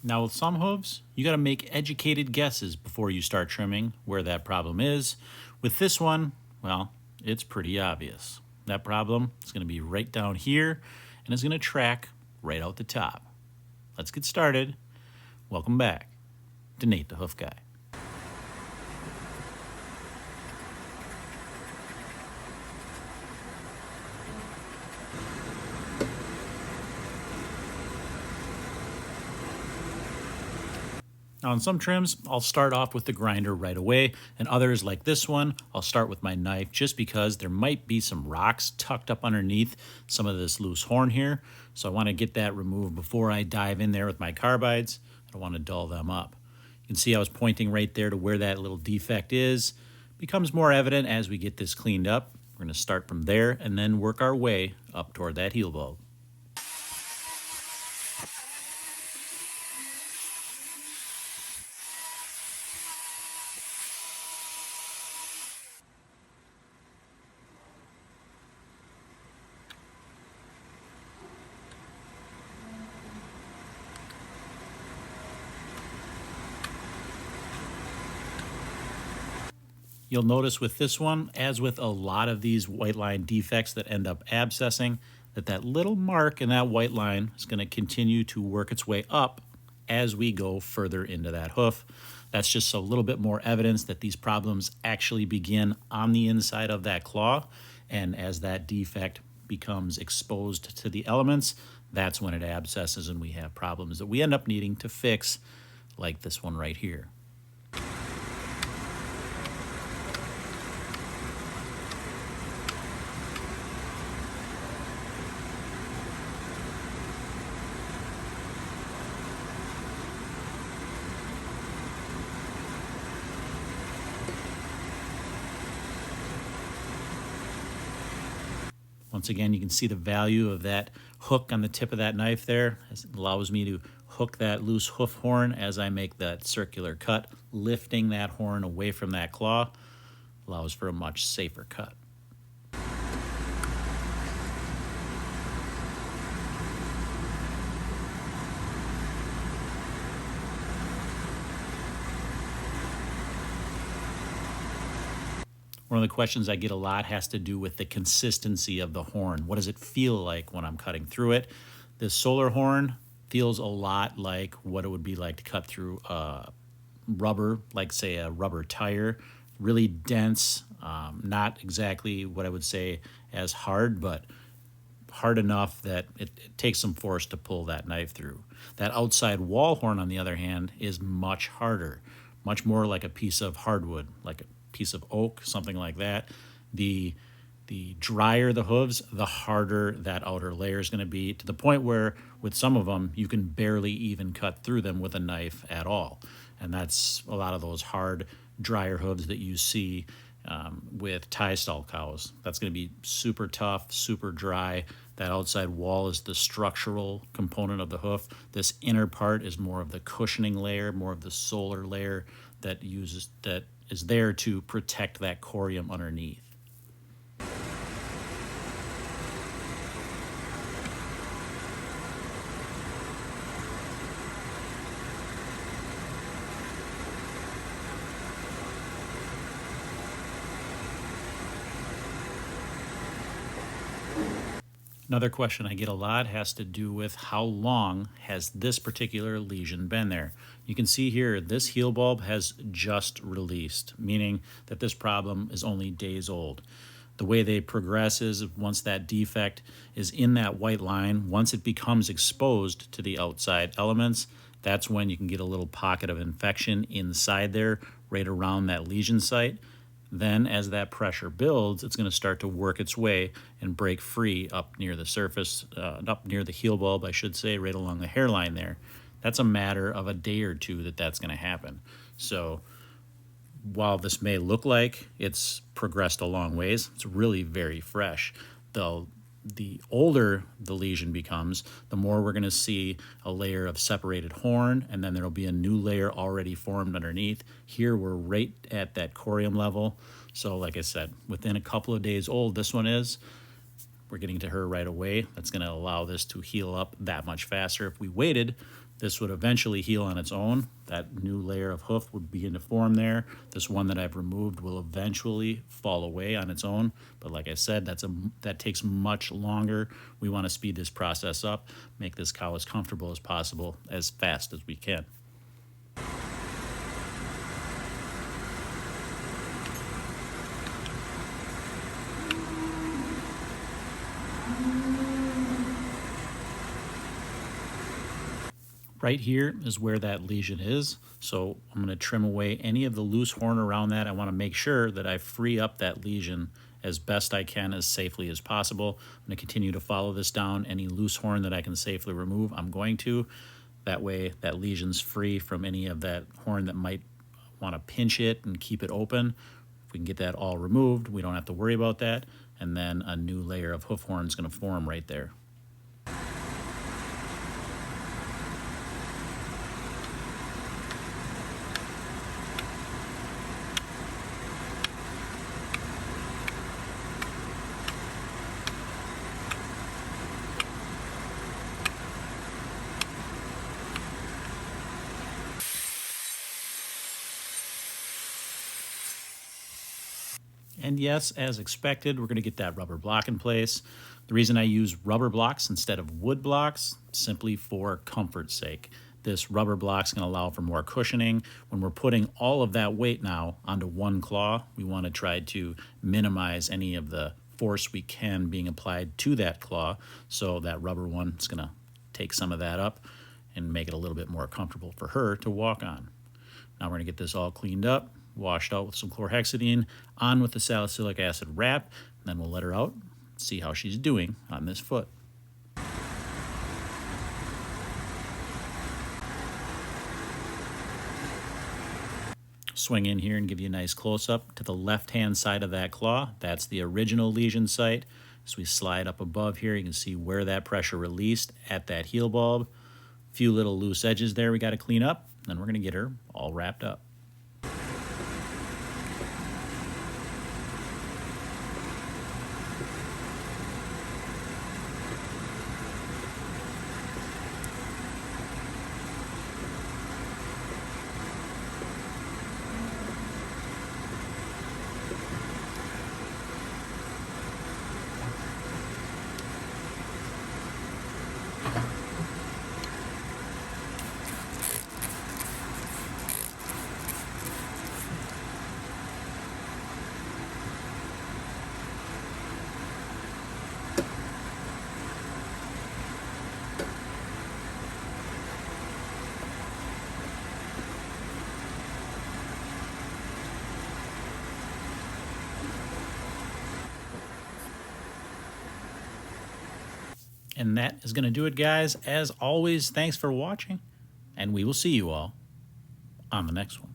Now with some hooves, you got to make educated guesses before you start trimming where that problem is. With this one, well, it's pretty obvious. That problem is going to be right down here and it's going to track right out the top. Let's get started. Welcome back to Nate the Hoof Guy. Now on some trims, I'll start off with the grinder right away, and others like this one, I'll start with my knife just because there might be some rocks tucked up underneath some of this loose horn here. So I want to get that removed before I dive in there with my carbides. I don't want to dull them up. You can see I was pointing right there to where that little defect is. Becomes more evident as we get this cleaned up. We're going to start from there and then work our way up toward that heel bulb. You'll notice with this one, as with a lot of these white line defects that end up abscessing, that little mark in that white line is going to continue to work its way up as we go further into that hoof. That's just a little bit more evidence that these problems actually begin on the inside of that claw, and as that defect becomes exposed to the elements, that's when it abscesses and we have problems that we end up needing to fix, like this one right here. Once again, you can see the value of that hook on the tip of that knife there. It allows me to hook that loose hoof horn as I make that circular cut, lifting that horn away from that claw. Allows for a much safer cut. One of the questions I get a lot has to do with the consistency of the horn. What does it feel like when I'm cutting through it? This solar horn feels a lot like what it would be like to cut through rubber, like say a rubber tire. Really dense, not exactly what I would say as hard, but hard enough that it takes some force to pull that knife through. That outside wall horn, on the other hand, is much harder, much more like a piece of hardwood, like a piece of oak, something like that. The drier the hooves, the harder that outer layer is going to be, to the point where with some of them you can barely even cut through them with a knife at all. And that's a lot of those hard, drier hooves that you see with tie stall cows. That's going to be super tough, super dry. That outside wall is the structural component of the hoof. This inner part is more of the cushioning layer, more of the solar layer that is there to protect that corium underneath. Another question I get a lot has to do with how long has this particular lesion been there. You can see here this heel bulb has just released, meaning that this problem is only days old. The way they progress is once that defect is in that white line, once it becomes exposed to the outside elements, that's when you can get a little pocket of infection inside there, right around that lesion site. Then as that pressure builds, it's going to start to work its way and break free up near the surface, up near the heel bulb, I should say, right along the hairline there. That's a matter of a day or two that's going to happen. So while this may look like it's progressed a long ways, it's really very fresh. The older the lesion becomes, the more we're going to see a layer of separated horn, and then there'll be a new layer already formed underneath. Here we're right at that corium level. So like I said, within a couple of days old, this one is. We're getting to her right away. That's going to allow this to heal up that much faster. If we waited, This would eventually heal on its own. That new layer of hoof would begin to form there. This one that I've removed will eventually fall away on its own. But like I said, that takes much longer. We want to speed this process up, make this cow as comfortable as possible, as fast as we can. Right here is where that lesion is, so I'm going to trim away any of the loose horn around that. I want to make sure that I free up that lesion as best I can, as safely as possible. I'm going to continue to follow this down. Any loose horn that I can safely remove, I'm going to. That way that lesion's free from any of that horn that might want to pinch it and keep it open. If we can get that all removed, we don't have to worry about that. And then a new layer of hoof horn is going to form right there. And yes, as expected, we're going to get that rubber block in place. The reason I use rubber blocks instead of wood blocks, simply for comfort's sake. This rubber block is going to allow for more cushioning. When we're putting all of that weight now onto one claw, we want to try to minimize any of the force we can being applied to that claw. So that rubber one is going to take some of that up and make it a little bit more comfortable for her to walk on. Now we're going to get this all cleaned up, washed out with some chlorhexidine, on with the salicylic acid wrap, and then we'll let her out, see how she's doing on this foot. Swing in here and give you a nice close-up to the left-hand side of that claw. That's the original lesion site. As we slide up above here, you can see where that pressure released at that heel bulb. A few little loose edges there we got to clean up, and we're going to get her all wrapped up. And that is going to do it, guys. As always, thanks for watching, and we will see you all on the next one.